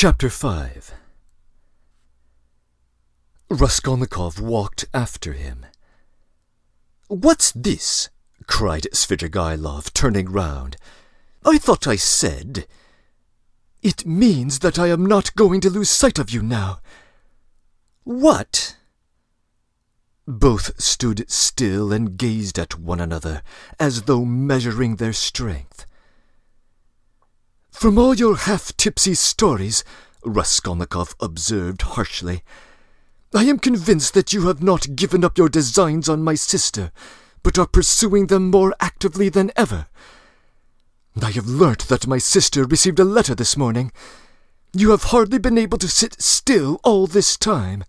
Chapter 5. Raskolnikov walked after him. "What's this?" cried Svidrigailov, turning round. "I thought I said—" "It means that I am not going to lose sight of you now." "What?" Both stood still and gazed at one another, as though measuring their strength. "From all your half-tipsy stories," Raskolnikov observed harshly, "I am convinced that you have not given up your designs on my sister, but are pursuing them more actively than ever. I have learnt that my sister received a letter this morning. You have hardly been able to sit still all this time.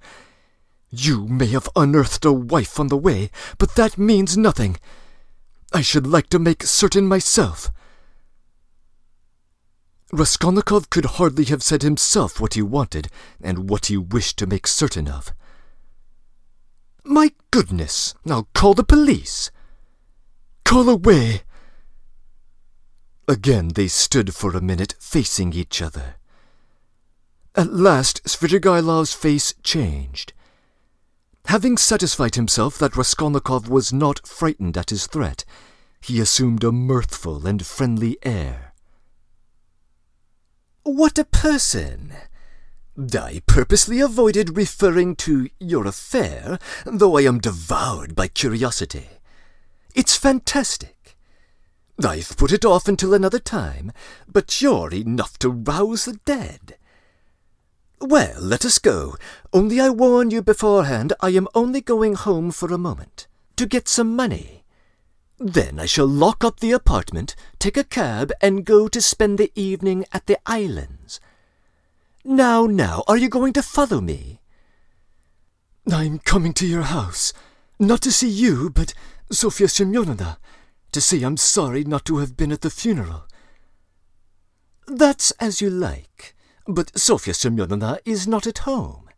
You may have unearthed a wife on the way, but that means nothing. I should like to make certain myself." Raskolnikov could hardly have said himself what he wanted and what he wished to make certain of. "My goodness, I'll call the police." "Call away." Again they stood for a minute facing each other. At last Svidrigailov's face changed. Having satisfied himself that Raskolnikov was not frightened at his threat, he assumed a mirthful and friendly air. "What a person! I purposely avoided referring to your affair, though I am devoured by curiosity. It's fantastic. I've put it off until another time, but you're enough to rouse the dead. Well, let us go, only I warn you beforehand I am only going home for a moment, to get some money. Then I shall lock up the apartment, take a cab, and go to spend the evening at the islands. Now, are you going to follow me?" "I'm coming to your house, not to see you, but Sofya Semyonovna, to say I'm sorry not to have been at the funeral." "That's as you like, but Sofya Semyonovna is not at home.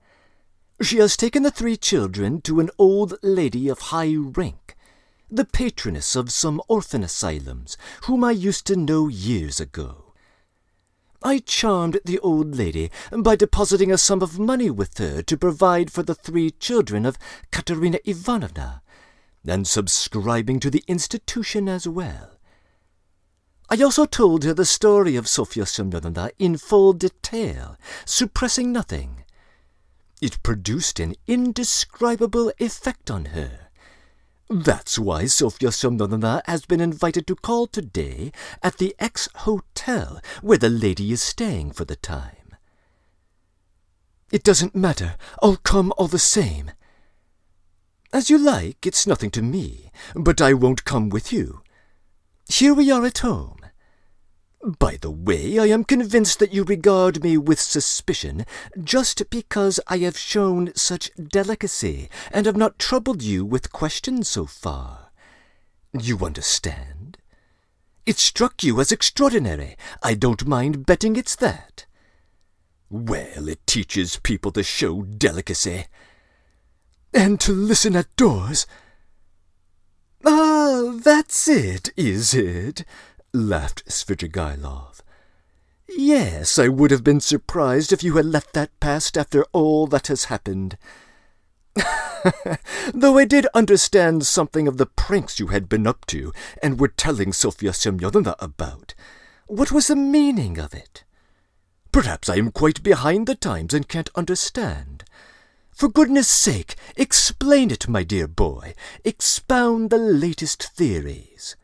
She has taken the 3 children to an old lady of high rank, the patroness of some orphan asylums, whom I used to know years ago. I charmed the old lady by depositing a sum of money with her to provide for the 3 children of Katerina Ivanovna, and subscribing to the institution as well. I also told her the story of Sofya Semyonovna in full detail, suppressing nothing. It produced an indescribable effect on her. That's why Sofya Semyonovna has been invited to call today at the X Hotel, where the lady is staying for the time." "It doesn't matter. I'll come all the same." "As you like. It's nothing to me, but I won't come with you. Here we are at home. By the way, I am convinced that you regard me with suspicion just because I have shown such delicacy and have not troubled you with questions so far. You understand? It struck you as extraordinary. I don't mind betting it's that. Well, it teaches people to show delicacy. And to listen at doors." "Ah, that's it, is it?" laughed Svidrigailov. "Yes, I would have been surprised if you had let that pass after all that has happened. Though I did understand something of the pranks you had been up to and were telling Sofya Semyonovna about. What was the meaning of it? Perhaps I am quite behind the times and can't understand. For goodness sake, explain it, my dear boy. Expound the latest theories."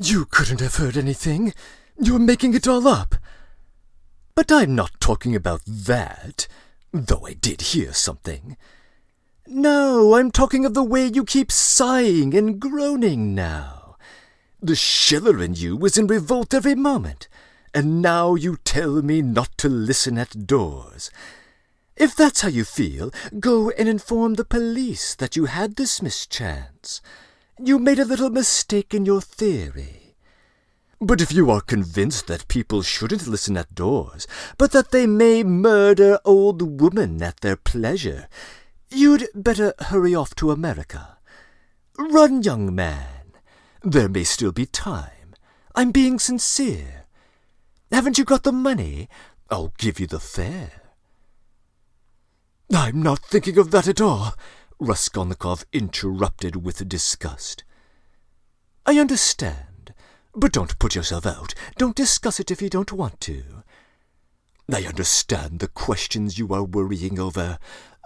"You couldn't have heard anything. You're making it all up." "But I'm not talking about that, though I did hear something. No, I'm talking of the way you keep sighing and groaning now. The Schiller in you was in revolt every moment, and now you tell me not to listen at doors. If that's how you feel, go and inform the police that you had this mischance. You made a little mistake in your theory. But if you are convinced that people shouldn't listen at doors, but that they may murder old women at their pleasure, you'd better hurry off to America. Run, young man. There may still be time. I'm being sincere. Haven't you got the money? I'll give you the fare." "I'm not thinking of that at all," Raskolnikov interrupted with disgust. "I understand, but don't put yourself out. Don't discuss it if you don't want to. I understand the questions you are worrying over.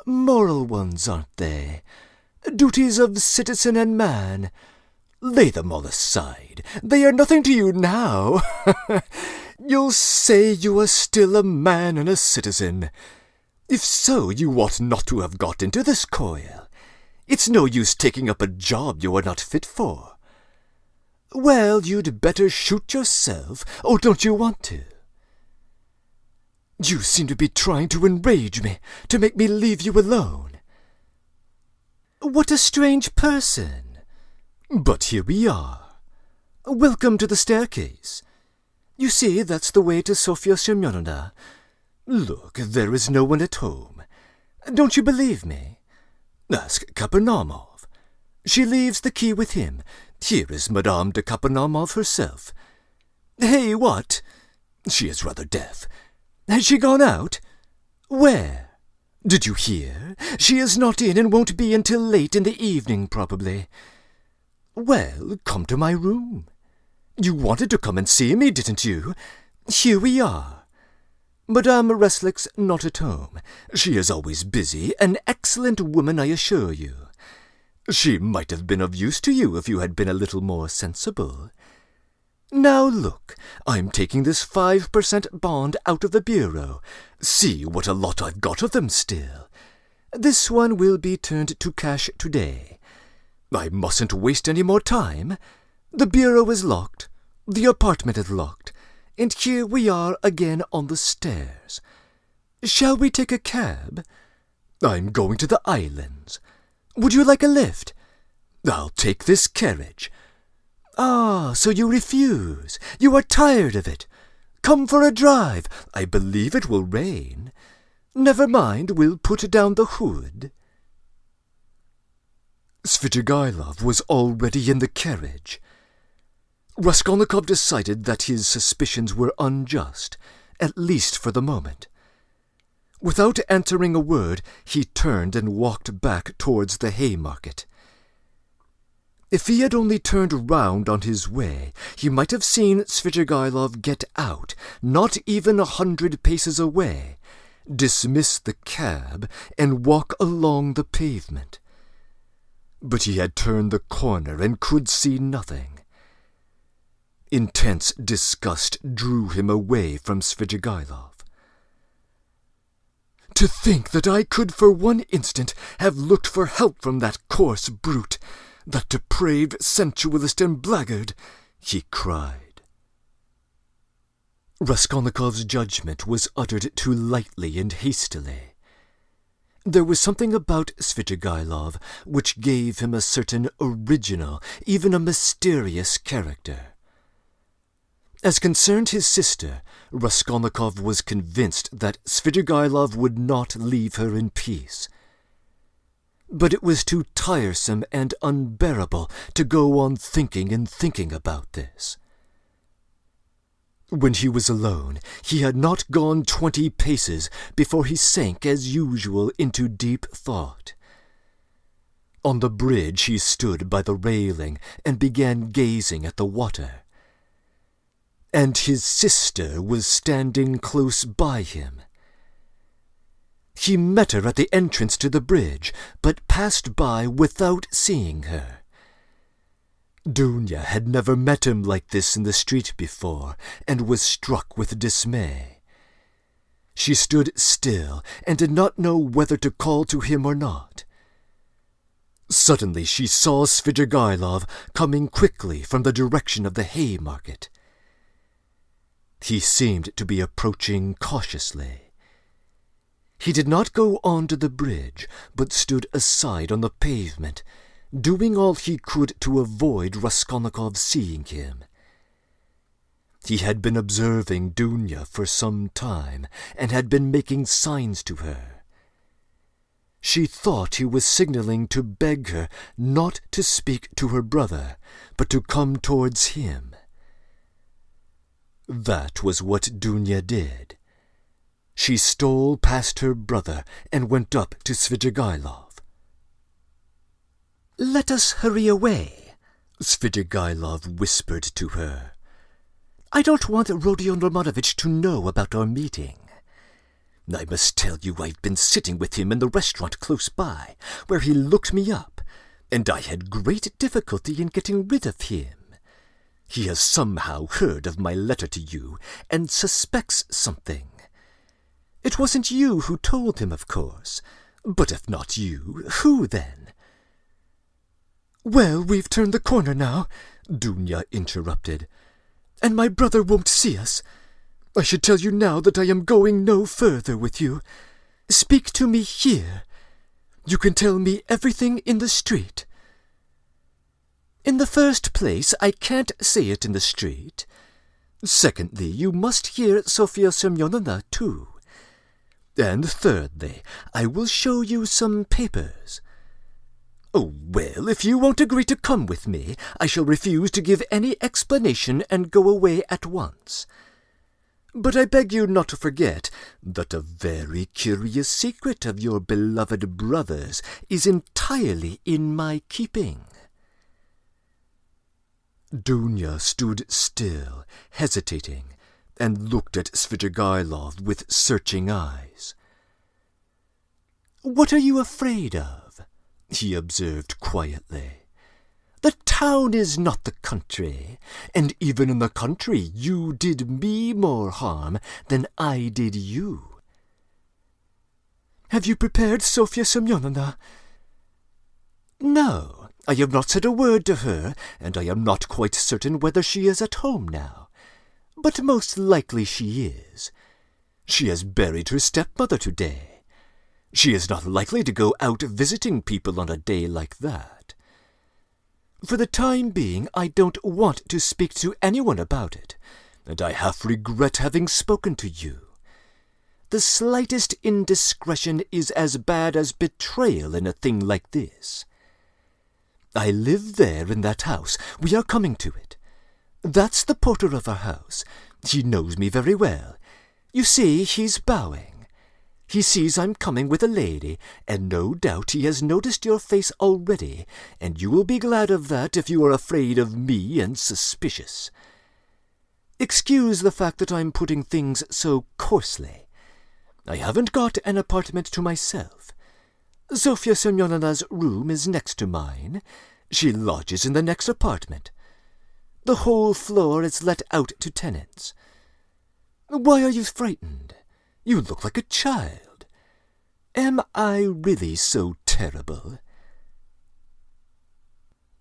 Moral ones, aren't they? Duties of citizen and man. Lay them all aside. They are nothing to you now. You'll say you are still a man and a citizen. If so, you ought not to have got into this coil. It's no use taking up a job you are not fit for. Well, you'd better shoot yourself, or don't you want to? You seem to be trying to enrage me, to make me leave you alone. What a strange person. But here we are. Welcome to the staircase. You see, that's the way to Sofia Semyonovna. Look, there is no one at home. Don't you believe me? Ask Kapernaumov. She leaves the key with him. Here is Madame de Kapernaumov herself. Hey, what? She is rather deaf. Has she gone out? Where? Did you hear? She is not in and won't be until late in the evening, probably. Well, come to my room. You wanted to come and see me, didn't you? Here we are. Madame Reslick's not at home. She is always busy, an excellent woman, I assure you. She might have been of use to you if you had been a little more sensible. Now look, I'm taking this 5% bond out of the bureau. See what a lot I've got of them still. This one will be turned to cash today. I mustn't waste any more time. The bureau is locked, the apartment is locked, and here we are again on the stairs. Shall we take a cab? I'm going to the islands. Would you like a lift? I'll take this carriage. Ah, so you refuse. You are tired of it. Come for a drive. I believe it will rain. Never mind, we'll put down the hood. Svidrigailov was already in the carriage. Raskolnikov decided that his suspicions were unjust, at least for the moment. Without answering a word, he turned and walked back towards the Haymarket. If he had only turned round on his way, he might have seen Svidrigailov get out, not even 100 paces away, dismiss the cab, and walk along the pavement. But he had turned the corner and could see nothing. Intense disgust drew him away from Svidrigailov. To think that I could for one instant have looked for help from that coarse brute, that depraved sensualist and blackguard, he cried. Raskolnikov's judgment was uttered too lightly and hastily. There was something about Svidrigailov which gave him a certain original, even a mysterious character. As concerned his sister, Raskolnikov was convinced that Svidrigailov would not leave her in peace. But it was too tiresome and unbearable to go on thinking and thinking about this. When he was alone, he had not gone 20 paces before he sank as usual into deep thought. On the bridge he stood by the railing and began gazing at the water. And his sister was standing close by him. He met her at the entrance to the bridge, but passed by without seeing her. Dunya had never met him like this in the street before, and was struck with dismay. She stood still, and did not know whether to call to him or not. Suddenly she saw Svidrigailov coming quickly from the direction of the Haymarket. He seemed to be approaching cautiously. He did not go on to the bridge, but stood aside on the pavement, doing all he could to avoid Raskolnikov seeing him. He had been observing Dunya for some time, and had been making signs to her. She thought he was signaling to beg her not to speak to her brother, but to come towards him. That was what Dunya did. She stole past her brother and went up to Svidrigailov. "Let us hurry away," Svidrigailov whispered to her. "I don't want Rodion Romanovich to know about our meeting. I must tell you I've been sitting with him in the restaurant close by, where he looked me up, and I had great difficulty in getting rid of him. He has somehow heard of my letter to you and suspects something. It wasn't you who told him, of course, but if not you, who then?" "Well, we've turned the corner now," Dunya interrupted, "and my brother won't see us. I should tell you now that I am going no further with you. Speak to me here. You can tell me everything in the street." "In the first place, I can't say it in the street. Secondly, you must hear Sofya Semyonovna too. And thirdly, I will show you some papers. Oh, well, if you won't agree to come with me, I shall refuse to give any explanation and go away at once. But I beg you not to forget that a very curious secret of your beloved brother's is entirely in my keeping." Dunya stood still, hesitating, and looked at Svidrigailov with searching eyes. "What are you afraid of?" he observed quietly. "The town is not the country, and even in the country you did me more harm than I did you." "Have you prepared Sofya Semyonovna?" "No, I have not said a word to her, and I am not quite certain whether she is at home now. But most likely she is. She has buried her stepmother today. She is not likely to go out visiting people on a day like that. For the time being, I don't want to speak to anyone about it, and I half regret having spoken to you. The slightest indiscretion is as bad as betrayal in a thing like this. I live there in that house. We are coming to it. That's the porter of our house. He knows me very well. You see, he's bowing. He sees I'm coming with a lady, and no doubt he has noticed your face already, and you will be glad of that if you are afraid of me and suspicious. Excuse the fact that I'm putting things so coarsely. I haven't got an apartment to myself. Sofya Semyonovna's room is next to mine. She lodges in the next apartment. The whole floor is let out to tenants. Why are you frightened? You look like a child. Am I really so terrible?"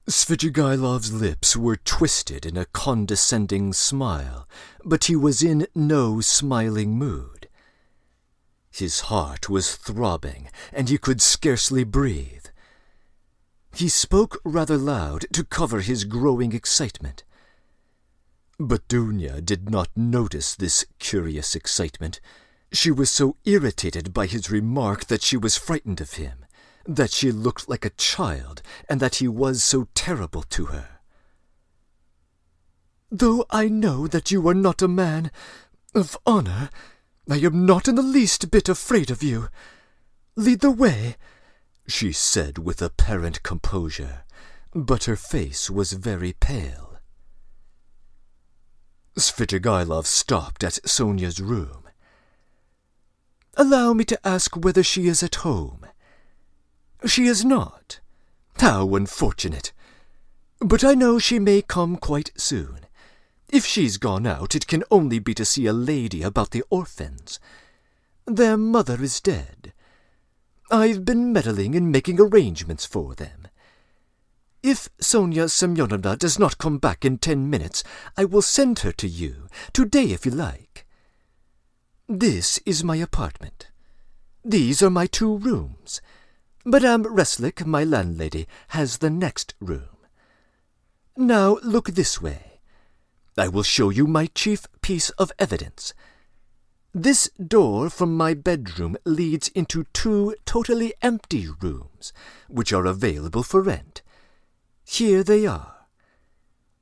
Svidrigailov's lips were twisted in a condescending smile, but he was in no smiling mood. His heart was throbbing, and he could scarcely breathe. He spoke rather loud to cover his growing excitement. But Dunya did not notice this curious excitement. She was so irritated by his remark that she was frightened of him, that she looked like a child, and that he was so terrible to her. "Though I know that you are not a man of honor, I am not in the least bit afraid of you. Lead the way," she said with apparent composure, but her face was very pale. Svidrigailov stopped at Sonia's room. "Allow me to ask whether she is at home." "She is not. How unfortunate! But I know she may come quite soon. If she's gone out, it can only be to see a lady about the orphans. Their mother is dead. I've been meddling in making arrangements for them. If Sonia Semyonovna does not come back in 10 minutes, I will send her to you, today if you like. This is my apartment. These are my 2 rooms. Madame Reslik, my landlady, has the next room. Now look this way. I will show you my chief piece of evidence. This door from my bedroom leads into 2 totally empty rooms, which are available for rent. Here they are.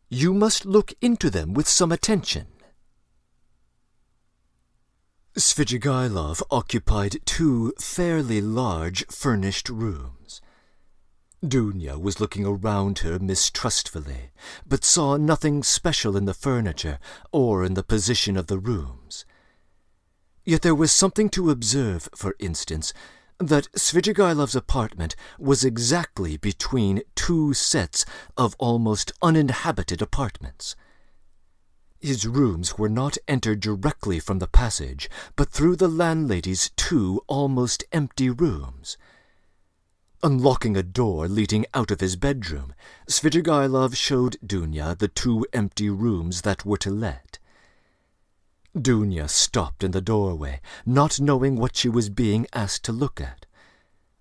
You must look into them with some attention." Svidrigailov occupied 2 fairly large furnished rooms. Dunya was looking around her mistrustfully, but saw nothing special in the furniture or in the position of the rooms. Yet there was something to observe, for instance, that Svidrigailov's apartment was exactly between 2 sets of almost uninhabited apartments. His rooms were not entered directly from the passage, but through the landlady's 2 almost empty rooms. Unlocking a door leading out of his bedroom, Svidrigailov showed Dunya the 2 empty rooms that were to let. Dunya stopped in the doorway, not knowing what she was being asked to look at.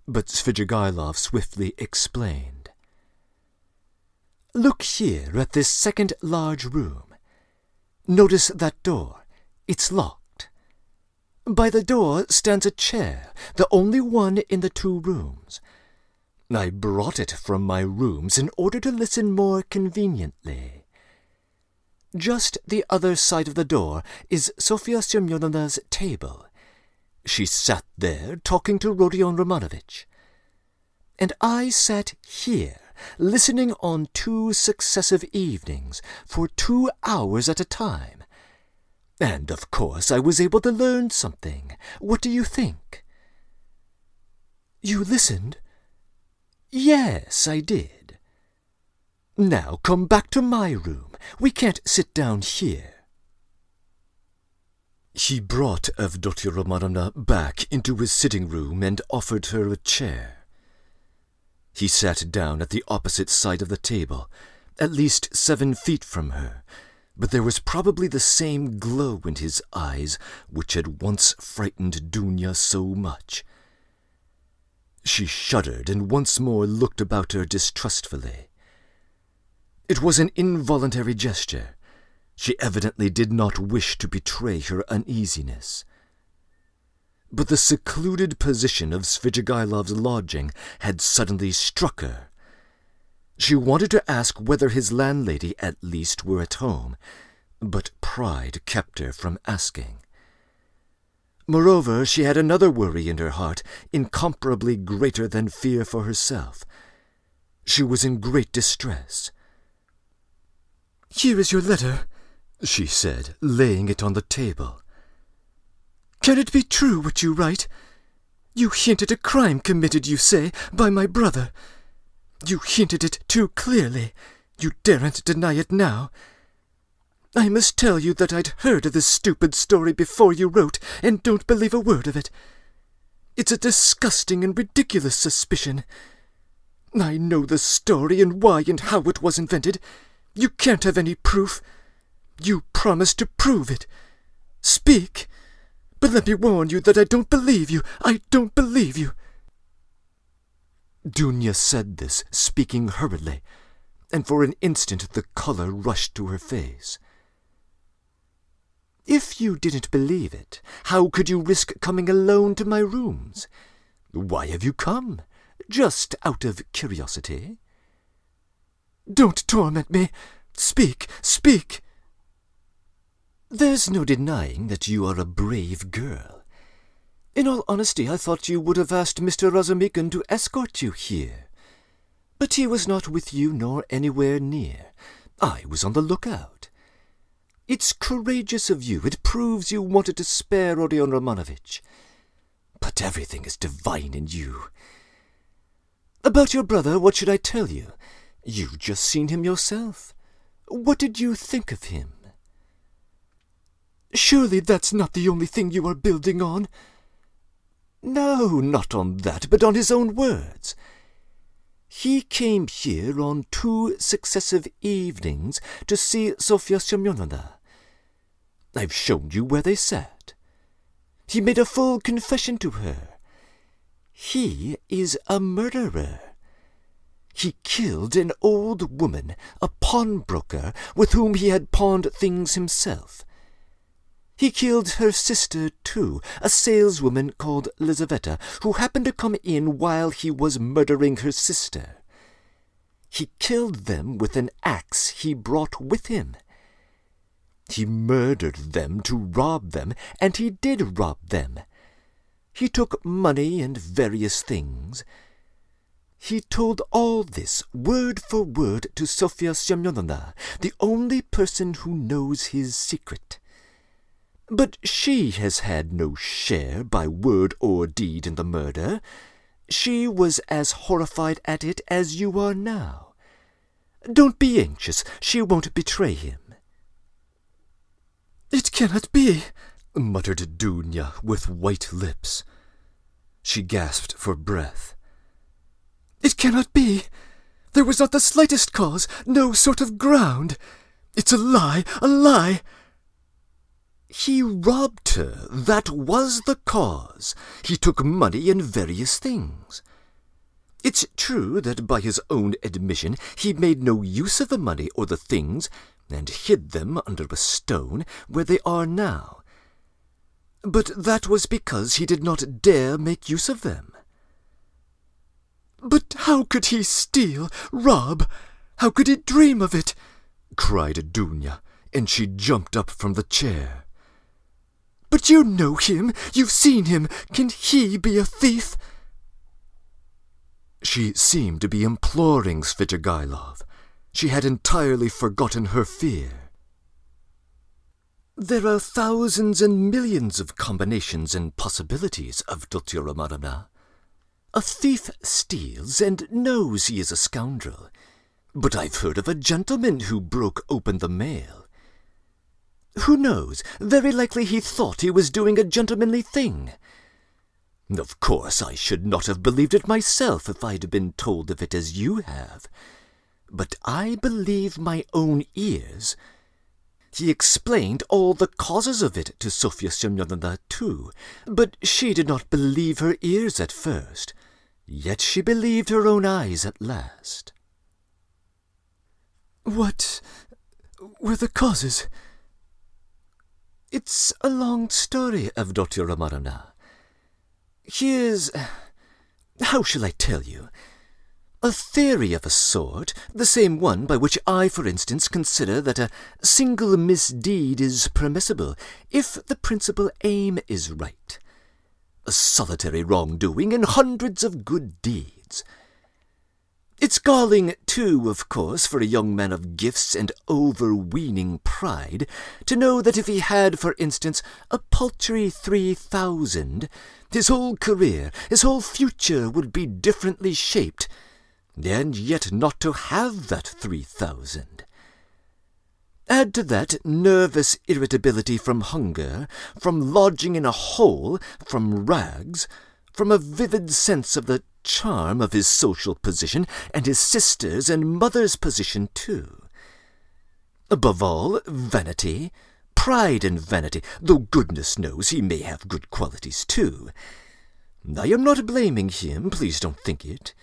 But Svidrigailov swiftly explained. "Look here at this second large room. Notice that door. It's locked. By the door stands a chair, the only one in the 2 rooms. I brought it from my rooms in order to listen more conveniently. Just the other side of the door is Sofya Semyonovna's table. She sat there talking to Rodion Romanovich. And I sat here, listening on 2 successive evenings, for 2 hours at a time. And, of course, I was able to learn something. What do you think?" "You listened?" "Yes, I did. Now come back to my room. We can't sit down here." He brought Avdotya Romanovna back into his sitting room and offered her a chair. He sat down at the opposite side of the table, at least 7 feet from her, but there was probably the same glow in his eyes which had once frightened Dunya so much. She shuddered and once more looked about her distrustfully. It was an involuntary gesture. She evidently did not wish to betray her uneasiness. But the secluded position of Svidrigailov's lodging had suddenly struck her. She wanted to ask whether his landlady at least were at home, but pride kept her from asking. Moreover, she had another worry in her heart, incomparably greater than fear for herself. She was in great distress. "Here is your letter," she said, laying it on the table. "Can it be true what you write? You hint at a crime committed, you say, by my brother. You hinted it too clearly. You daren't deny it now. I must tell you that I'd heard of this stupid story before you wrote, and don't believe a word of it. It's a disgusting and ridiculous suspicion. I know the story and why and how it was invented. You can't have any proof. You promised to prove it. Speak! But let me warn you that I don't believe you. I don't believe you." Dunya said this, speaking hurriedly, and for an instant the color rushed to her face. "If you didn't believe it, how could you risk coming alone to my rooms? Why have you come? Just out of curiosity?" "Don't torment me. Speak, speak." "There's no denying that you are a brave girl. In all honesty, I thought you would have asked Mr. Razumikhin to escort you here. But he was not with you nor anywhere near. I was on the lookout. It's courageous of you. It proves you wanted to spare Rodion Romanovich. But everything is divine in you. About your brother, what should I tell you? You've just seen him yourself. What did you think of him?" "Surely that's not the only thing you are building on?" "No, not on that, but on his own words. He came here on 2 successive evenings to see Sofya Semyonovna. I've shown you where they sat. He made a full confession to her. He is a murderer. He killed an old woman, a pawnbroker, with whom he had pawned things himself. He killed her sister, too, a saleswoman called Lizaveta, who happened to come in while he was murdering her sister. He killed them with an axe he brought with him. He murdered them to rob them, and he did rob them. He took money and various things. He told all this, word for word, to Sofya Semyonovna, the only person who knows his secret. But she has had no share by word or deed in the murder. She was as horrified at it as you are now. Don't be anxious, she won't betray him." "It cannot be," muttered Dunya with white lips. She gasped for breath. "It cannot be. There was not the slightest cause, no sort of ground. It's a lie, a lie." "He robbed her. That was the cause. He took money and various things. It's true that by his own admission he made no use of the money or the things, and hid them under a stone where they are now. But that was because he did not dare make use of them." "But how could he steal, rob? How could he dream of it?" cried Dunya, and she jumped up from the chair. "But you know him, you've seen him. Can he be a thief?" She seemed to be imploring Svidrigailov. She had entirely forgotten her fear. "There are thousands and millions of combinations and possibilities, Avdotya Romanovna. A thief steals and knows he is a scoundrel. But I've heard of a gentleman who broke open the mail. Who knows? Very likely he thought he was doing a gentlemanly thing. Of course, I should not have believed it myself if I'd been told of it as you have. But I believe my own ears. He explained all the causes of it to Sofya Semyonovna too, but she did not believe her ears at first. Yet she believed her own eyes at last." "What were the causes?" "It's a long story, Avdotya Romanovna. Here's... how shall I tell you? A theory of a sort, the same one by which I, for instance, consider that a single misdeed is permissible, if the principal aim is right. A solitary wrongdoing and hundreds of good deeds. It's galling, too, of course, for a young man of gifts and overweening pride to know that if he had, for instance, a paltry 3,000, his whole career, his whole future would be differently shaped, and yet not to have that 3,000. Add to that nervous irritability from hunger, from lodging in a hole, from rags, from a vivid sense of the charm of his social position, and his sister's and mother's position too. Above all, vanity, pride and vanity, though goodness knows he may have good qualities too. I am not blaming him, please don't think it.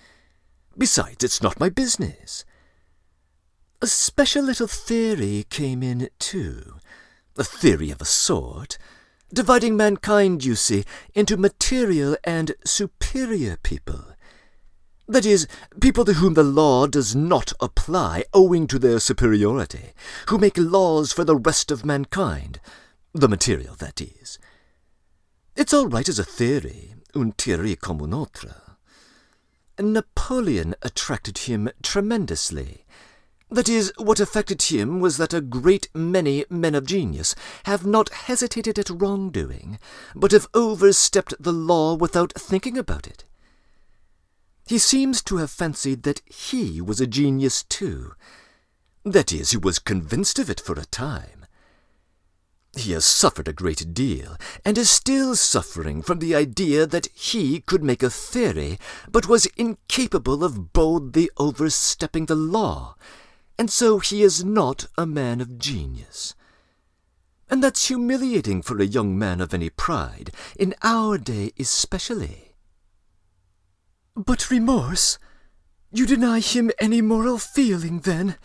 Besides, it's not my business. A special little theory came in too, a theory of a sort, dividing mankind, you see, into material and superior people. That is, people to whom the law does not apply owing to their superiority, who make laws for the rest of mankind, the material, that is. It's all right as a theory, une théorie comme une autre. Napoleon attracted him tremendously. That is, what affected him was that a great many men of genius have not hesitated at wrongdoing, but have overstepped the law without thinking about it. He seems to have fancied that he was a genius too. That is, he was convinced of it for a time. He has suffered a great deal, and is still suffering from the idea that he could make a theory, but was incapable of boldly overstepping the law, and so he is not a man of genius. And that's humiliating for a young man of any pride, in our day especially. But remorse? You deny him any moral feeling, then?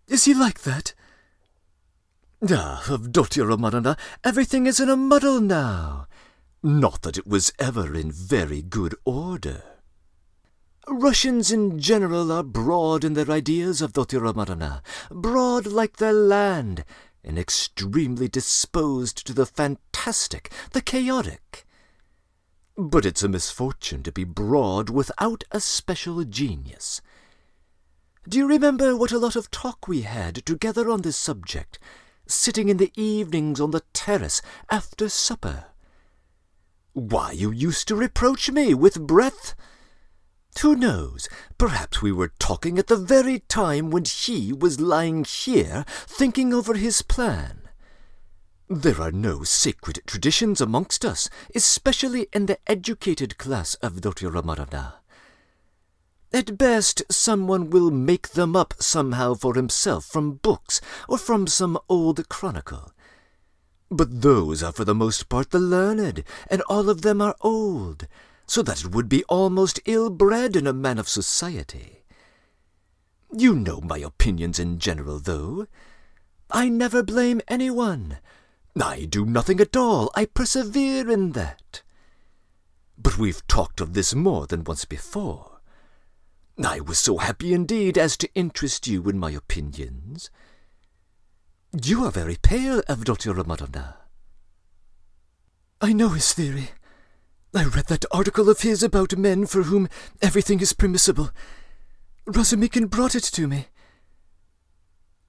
Is he like that? Ah, Avdotya Romanovna, everything is in a muddle now. Not that it was ever in very good order. Russians in general are broad in their ideas, Avdotya Romanovna, broad like their land, and extremely disposed to the fantastic, the chaotic. But it's a misfortune to be broad without a special genius. Do you remember what a lot of talk we had together on this subject, sitting in the evenings on the terrace after supper? Why, you used to reproach me with breadth. Who knows, perhaps we were talking at the very time when he was lying here thinking over his plan. There are no sacred traditions amongst us, especially in the educated class, Avdotya Romanovna. At best, someone will make them up somehow for himself from books or from some old chronicle. But those are for the most part the learned, and all of them are old, so that it would be almost ill-bred in a man of society. You know my opinions in general, though. I never blame anyone. I do nothing at all. I persevere in that. But we've talked of this more than once before. I was so happy indeed as to interest you in my opinions. You are very pale, Avdotya Romanovna. I know his theory. I read that article of his about men for whom everything is permissible. Razumikin brought it to me.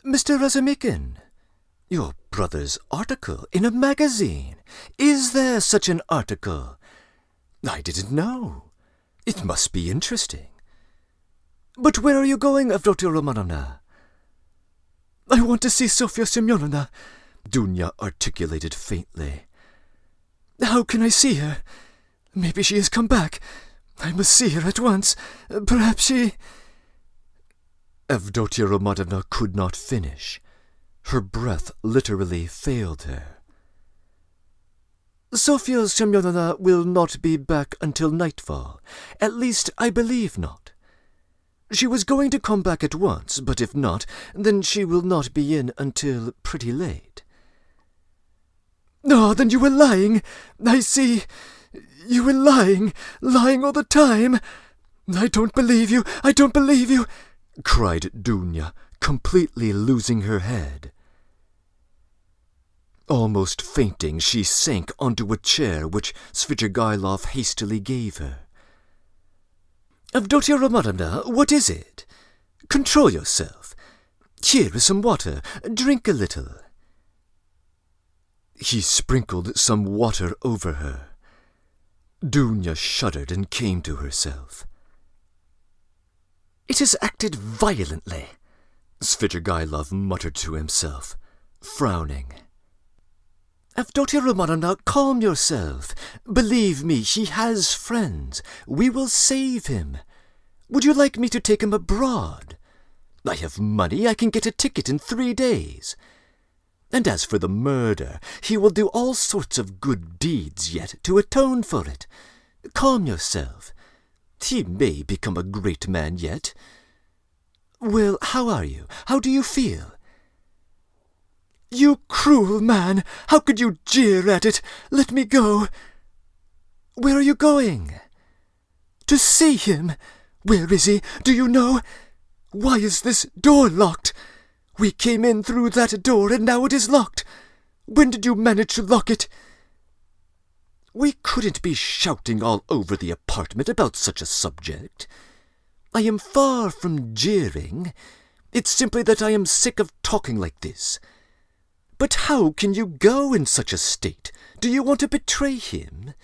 Mr. Razumikin, your brother's article in a magazine. Is there such an article? I didn't know. It must be interesting. But where are you going, Avdotya Romanovna? I want to see Sofya Semyonovna, Dunya articulated faintly. How can I see her? Maybe she has come back. I must see her at once. Perhaps she... Avdotya Romanovna could not finish. Her breath literally failed her. Sofya Semyonovna will not be back until nightfall. At least, I believe not. She was going to come back at once, but if not, then she will not be in until pretty late. Oh, then you were lying. I see. You were lying all the time. I don't believe you, cried Dunya, completely losing her head. Almost fainting, she sank onto a chair which Svidrigailov hastily gave her. Avdotya Romanovna, what is it? Control yourself. Here is some water. Drink a little. He sprinkled some water over her. Dunya shuddered and came to herself. It has acted violently, Svidrigailov muttered to himself, frowning. Avdotya Romanovna, calm yourself. Believe me, he has friends. We will save him. Would you like me to take him abroad? I have money. I can get a ticket in 3 days. And as for the murder, he will do all sorts of good deeds yet to atone for it. Calm yourself. He may become a great man yet. Well, how are you? How do you feel? You cruel man! How could you jeer at it? Let me go. Where are you going? To see him. Where is he? Do you know? Why is this door locked? We came in through that door, and now it is locked. When did you manage to lock it? We couldn't be shouting all over the apartment about such a subject. I am far from jeering. It's simply that I am sick of talking like this. But how can you go in such a state? Do you want to betray him?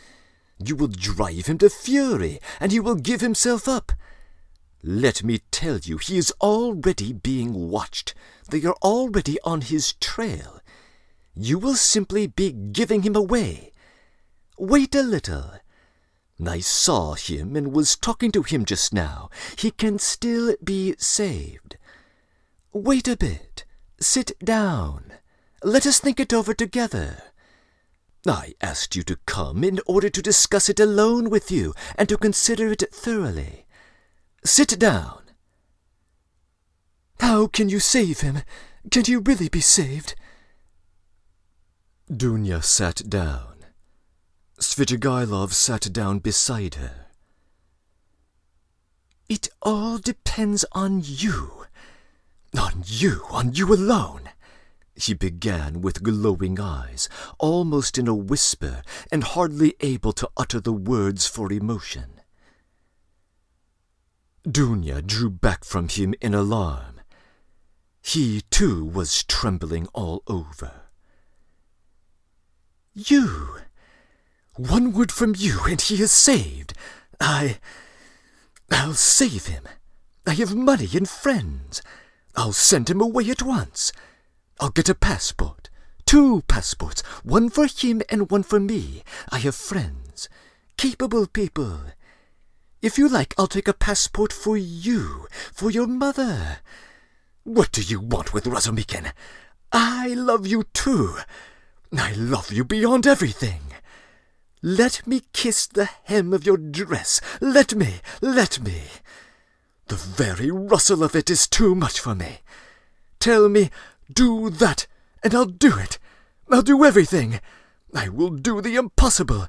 You will drive him to fury, and he will give himself up. Let me tell you, he is already being watched. They are already on his trail. You will simply be giving him away. Wait a little. I saw him and was talking to him just now. He can still be saved. Wait a bit. Sit down. Let us think it over together. I asked you to come in order to discuss it alone with you and to consider it thoroughly. Sit down. How can you save him? Can he really be saved? Dunya sat down. Svidrigailov sat down beside her. It all depends on you. On you alone. he began with glowing eyes, almost in a whisper, and hardly able to utter the words for emotion. Dunya drew back from him in alarm. He, too, was trembling all over. "You! One word from you, and he is saved. I'll save him. I have money and friends. I'll send him away at once. I'll get a passport. 2 passports, one for him and one for me. I have friends, capable people. If you like, I'll take a passport for you, for your mother. What do you want with Razumikin? I love you too. I love you beyond everything. Let me kiss the hem of your dress. Let me. The very rustle of it is too much for me. Tell me, do that, and I'll do it. I'll do everything. I will do the impossible.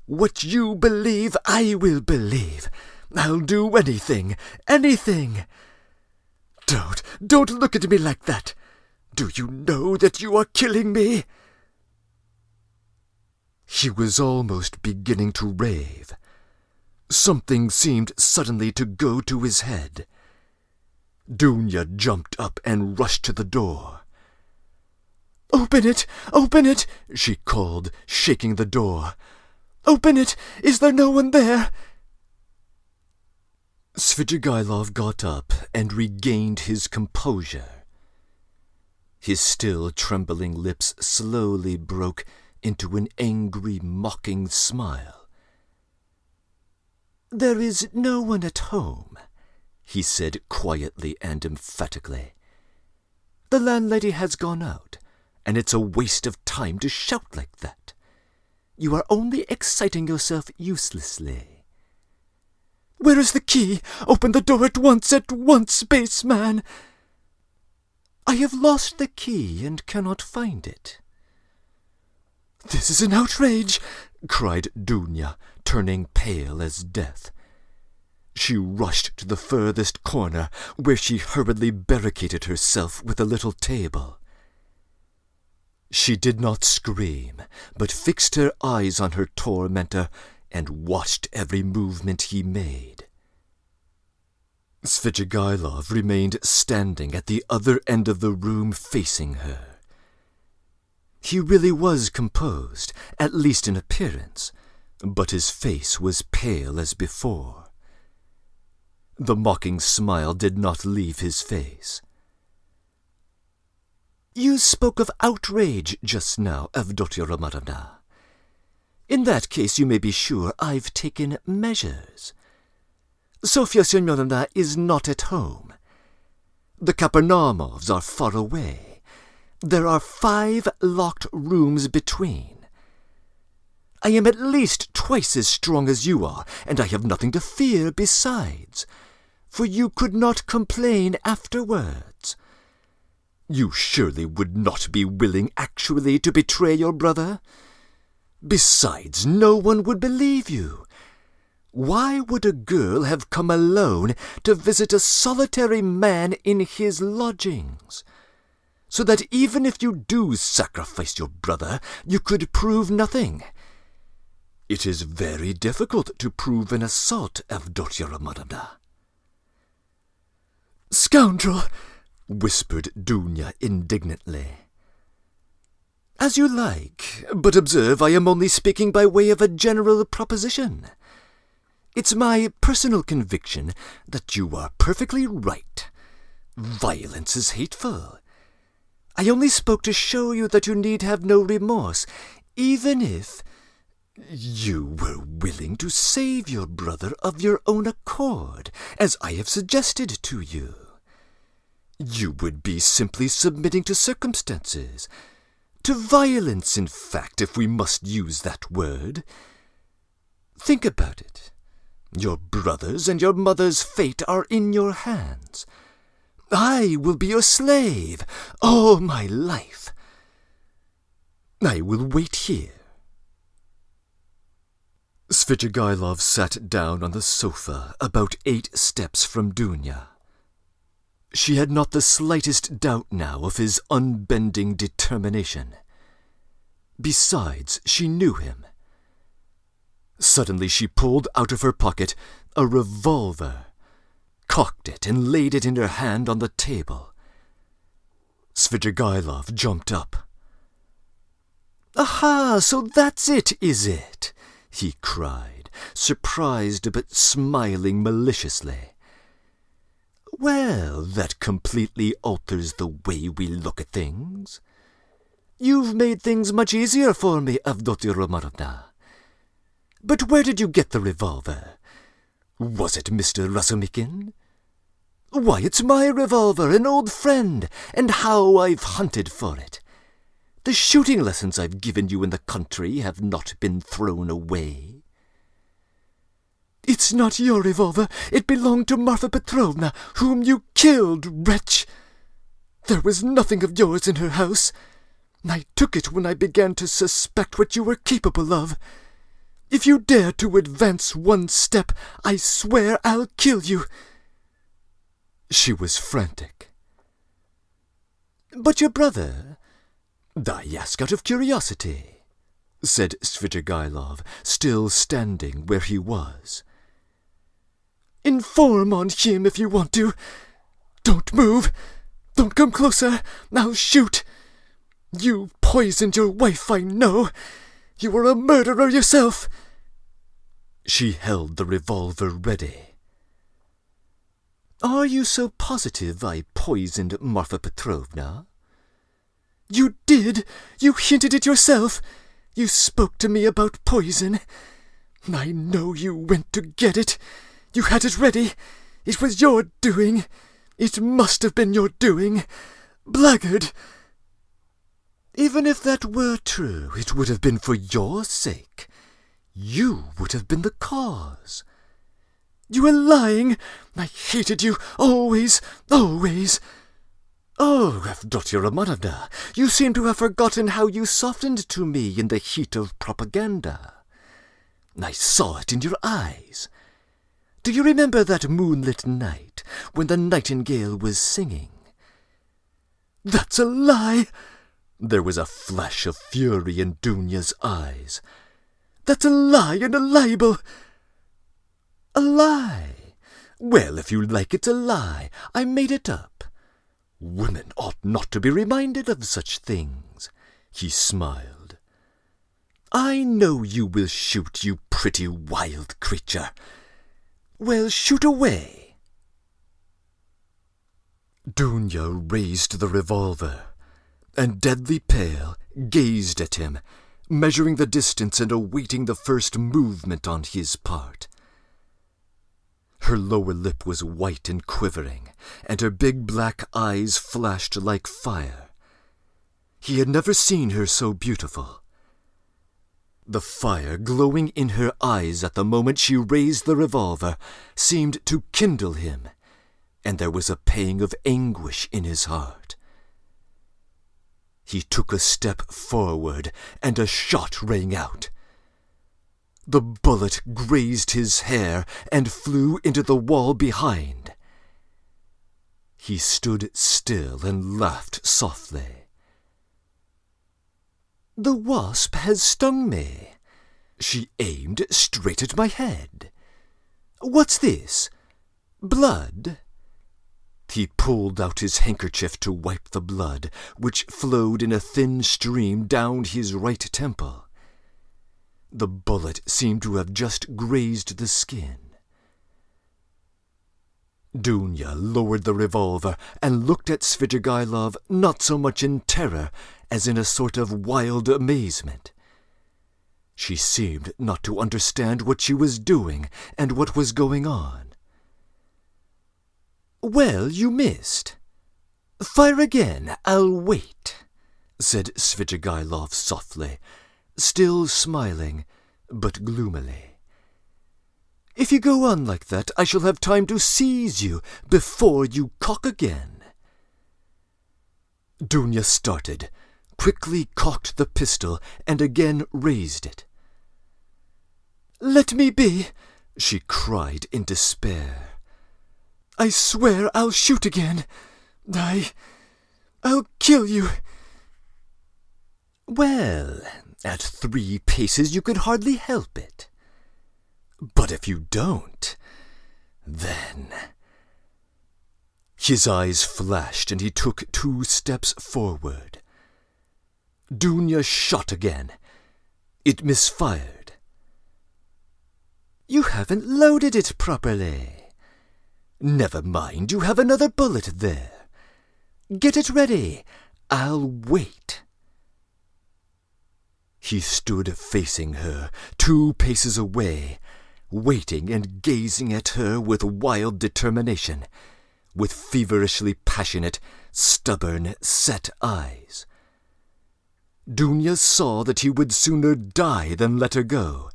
What you believe, I will believe. I'll do anything. Don't look at me like that. Do you know that you are killing me?" He was almost beginning to rave. Something seemed suddenly to go to his head. Dunya jumped up and rushed to the door. Open it! She called, shaking the door. "Open it! Is there no one there?" Svidrigailov got up and regained his composure. His still trembling lips slowly broke into an angry, mocking smile. "There is no one at home," he said quietly and emphatically. "The landlady has gone out, and it's a waste of time to shout like that. You are only exciting yourself uselessly." "Where is the key? Open the door at once, spaceman!" "I have lost the key and cannot find it." "This is an outrage!" cried Dunya, turning pale as death. She rushed to the furthest corner, where she hurriedly barricaded herself with a little table. She did not scream, but fixed her eyes on her tormentor and watched every movement he made. Svidrigailov remained standing at the other end of the room facing her. He really was composed, at least in appearance, but his face was pale as before. The mocking smile did not leave his face. "You spoke of outrage just now, Avdotya Romanovna. In that case, you may be sure I've taken measures. Sofya Semyonovna is not at home. The Kapernamovs are far away. There are 5 locked rooms between. I am at least twice as strong as you are, and I have nothing to fear besides, for you could not complain afterwards. You surely would not be willing actually to betray your brother? Besides, no one would believe you. Why would a girl have come alone to visit a solitary man in his lodgings? So that even if you do sacrifice your brother, you could prove nothing. It is very difficult to prove an assault, Avdotya Romanovna." "Scoundrel!" whispered Dunya indignantly. "As you like, but observe I am only speaking by way of a general proposition. It's my personal conviction that you are perfectly right. Violence is hateful. I only spoke to show you that you need have no remorse, even if you were willing to save your brother of your own accord, as I have suggested to you. You would be simply submitting to circumstances, to violence, in fact, if we must use that word. Think about it. Your brother's and your mother's fate are in your hands. I will be your slave all my life. I will wait here." Svidrigailov sat down on the sofa about 8 steps from Dunya. She had not the slightest doubt now of his unbending determination. Besides, she knew him. Suddenly she pulled out of her pocket a revolver, cocked it, and laid it in her hand on the table. Svidrigailov jumped up. "Aha, so that's it, is it?" he cried, surprised but smiling maliciously. "Well, that completely alters the way we look at things. You've made things much easier for me, Avdotya Romanovna. But where did you get the revolver? Was it Mr. Razumikin? Why, it's my revolver, an old friend, and how I've hunted for it. The shooting lessons I've given you in the country have not been thrown away." "It's not your revolver. It belonged to Marfa Petrovna, whom you killed, wretch. There was nothing of yours in her house. I took it when I began to suspect what you were capable of. If you dare to advance one step, I swear I'll kill you." She was frantic. "But your brother? I ask out of curiosity," said Svidrigailov, still standing where he was. "Inform on him if you want to. Don't move. Don't come closer. I'll shoot. You poisoned your wife, I know. You were a murderer yourself." She held the revolver ready. "Are you so positive I poisoned Marfa Petrovna?" "You did. You hinted it yourself. You spoke to me about poison. I know you went to get it. You had it ready. It was your doing. It must have been your doing. Blackguard!" "Even if that were true, it would have been for your sake. You would have been the cause." "You are lying. I hated you, always, always." "Oh, Avdotya Romanovna, you seem to have forgotten how you softened to me in the heat of propaganda. I saw it in your eyes. Do you remember that moonlit night when the nightingale was singing?" "That's a lie!" There was a flash of fury in Dunya's eyes. "That's a lie and a libel." "A lie? Well, if you like, it's a lie. I made it up. Women ought not to be reminded of such things." He smiled. "I know you will shoot, you pretty wild creature. Well, shoot away." Dunya raised the revolver, and deadly pale gazed at him, measuring the distance and awaiting the first movement on his part. Her lower lip was white and quivering, and her big black eyes flashed like fire. He had never seen her so beautiful. The fire glowing in her eyes at the moment she raised the revolver seemed to kindle him, and there was a pang of anguish in his heart. He took a step forward, and a shot rang out. The bullet grazed his hair and flew into the wall behind. He stood still and laughed softly. "The wasp has stung me. She aimed straight at my head. What's this? Blood?" He pulled out his handkerchief to wipe the blood, which flowed in a thin stream down his right temple. The bullet seemed to have just grazed the skin. Dunya lowered the revolver and looked at Svidrigailov not so much in terror as in a sort of wild amazement. She seemed not to understand what she was doing and what was going on. "Well, you missed. Fire again, I'll wait," said Svidrigailov softly, still smiling, but gloomily. "If you go on like that, I shall have time to seize you before you cock again." Dunya started, quickly cocked the pistol, and again raised it. "Let me be," she cried in despair. I swear I'll shoot again. I'll kill you." "Well, at 3 paces you could hardly help it. But if you don't, then—" His eyes flashed, and he took 2 steps forward. Dunya shot again. It misfired. "You haven't loaded it properly. Never mind, you have another bullet there. Get it ready. I'll wait." He stood facing her, 2 paces away, waiting and gazing at her with wild determination, with feverishly passionate, stubborn, set eyes. Dunya saw that he would sooner die than let her go.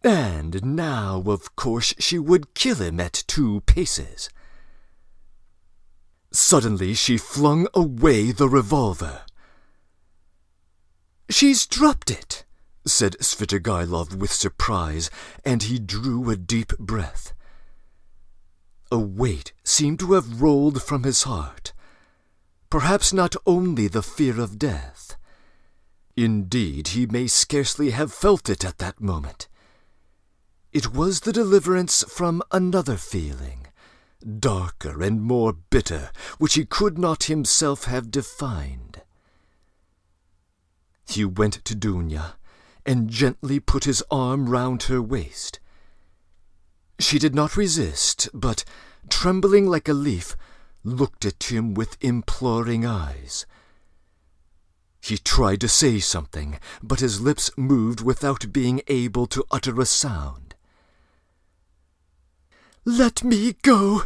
And now, of course, she would kill him at 2 paces. Suddenly she flung away the revolver. "She's dropped it," said Svidrigailov with surprise, and he drew a deep breath. A weight seemed to have rolled from his heart. Perhaps not only the fear of death. Indeed, he may scarcely have felt it at that moment. It was the deliverance from another feeling, darker and more bitter, which he could not himself have defined. He went to Dunya and gently put his arm round her waist. She did not resist, but, trembling like a leaf, looked at him with imploring eyes. He tried to say something, but his lips moved without being able to utter a sound. "Let me go,"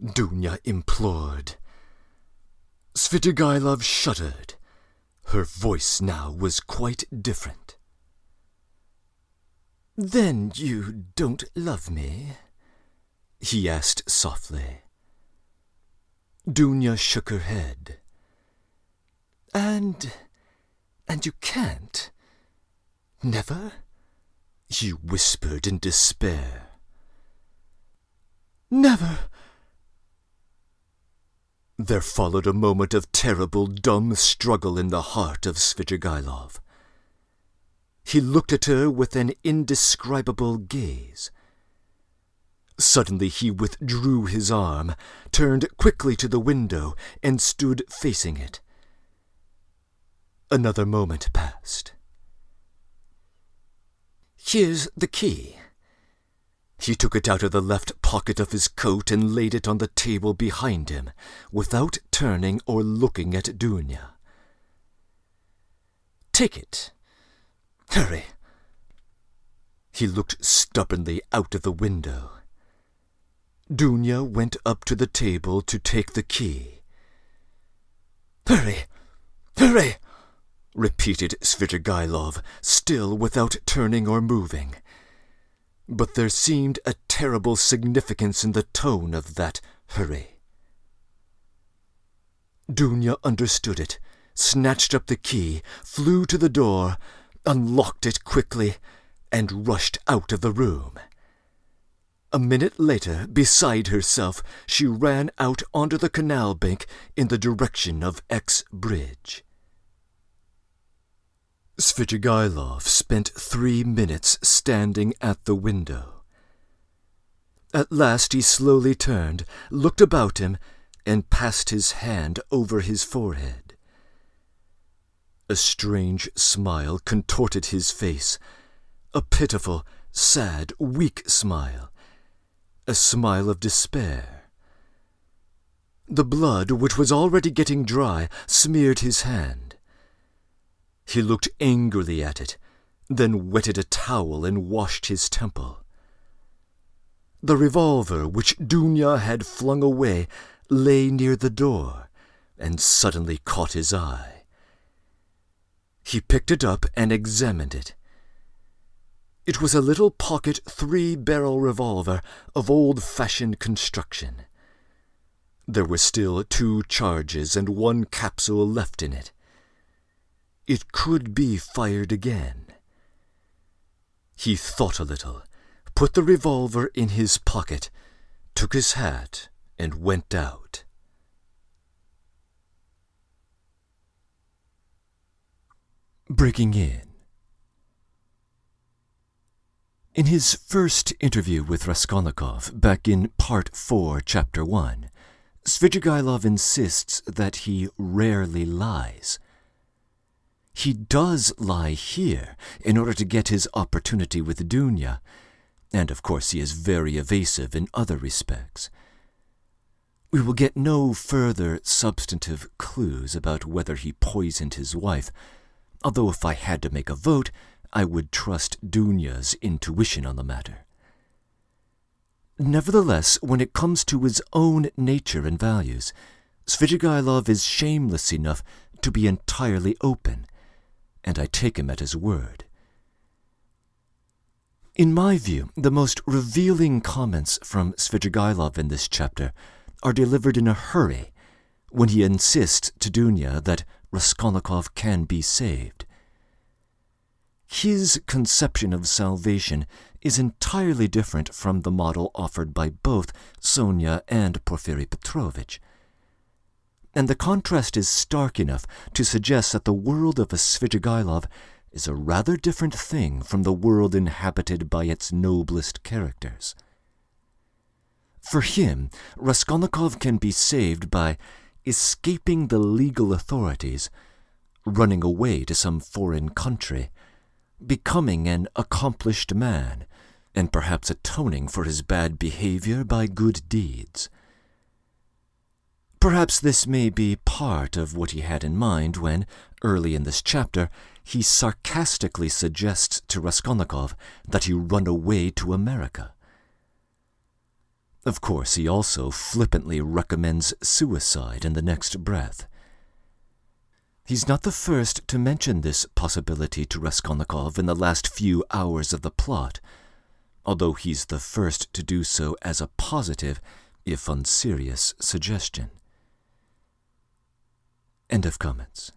Dunya implored. Svidrigailov shuddered. Her voice now was quite different. "Then you don't love me?" he asked softly. Dunya shook her head. And you can't? Never?" he whispered in despair. "Never." There followed a moment of terrible, dumb struggle in the heart of Svidrigailov. He looked at her with an indescribable gaze. Suddenly he withdrew his arm, turned quickly to the window, and stood facing it. Another moment passed. "Here's the key." He took it out of the left pocket of his coat and laid it on the table behind him, without turning or looking at Dunya. "Take it. Hurry." He looked stubbornly out of the window. Dunya went up to the table to take the key. "Hurry! Hurry!" repeated Svidrigailov, still without turning or moving. But there seemed a terrible significance in the tone of that hurry. Dunya understood it, snatched up the key, flew to the door, unlocked it quickly, and rushed out of the room. A minute later, beside herself, she ran out onto the canal bank in the direction of X Bridge. Svidrigailov spent 3 minutes standing at the window. At last he slowly turned, looked about him, and passed his hand over his forehead. A strange smile contorted his face, a pitiful, sad, weak smile, a smile of despair. The blood, which was already getting dry, smeared his hand. He looked angrily at it, then wetted a towel and washed his temple. The revolver, which Dunya had flung away, lay near the door, and suddenly caught his eye. He picked it up and examined it. It was a little pocket 3-barrel revolver of old-fashioned construction. There were still 2 charges and 1 capsule left in it. It could be fired again. He thought a little, put the revolver in his pocket, took his hat and went out. Breaking in. In his first interview with Raskolnikov, back in Part 4, Chapter 1, Svidrigailov insists that he rarely lies. He does lie here in order to get his opportunity with Dunya, and of course he is very evasive in other respects. We will get no further substantive clues about whether he poisoned his wife, although if I had to make a vote, I would trust Dunya's intuition on the matter. Nevertheless, when it comes to his own nature and values, Svidrigailov is shameless enough to be entirely open, and I take him at his word. In my view, the most revealing comments from Svidrigailov in this chapter are delivered in a hurry when he insists to Dunya that Raskolnikov can be saved. His conception of salvation is entirely different from the model offered by both Sonia and Porfiry Petrovich. And the contrast is stark enough to suggest that the world of a Svidrigailov is a rather different thing from the world inhabited by its noblest characters. For him, Raskolnikov can be saved by escaping the legal authorities, running away to some foreign country, becoming an accomplished man, and perhaps atoning for his bad behavior by good deeds. Perhaps this may be part of what he had in mind when, early in this chapter, he sarcastically suggests to Raskolnikov that he run away to America. Of course, he also flippantly recommends suicide in the next breath. He's not the first to mention this possibility to Raskolnikov in the last few hours of the plot, although he's the first to do so as a positive, if unserious, suggestion. End of comments.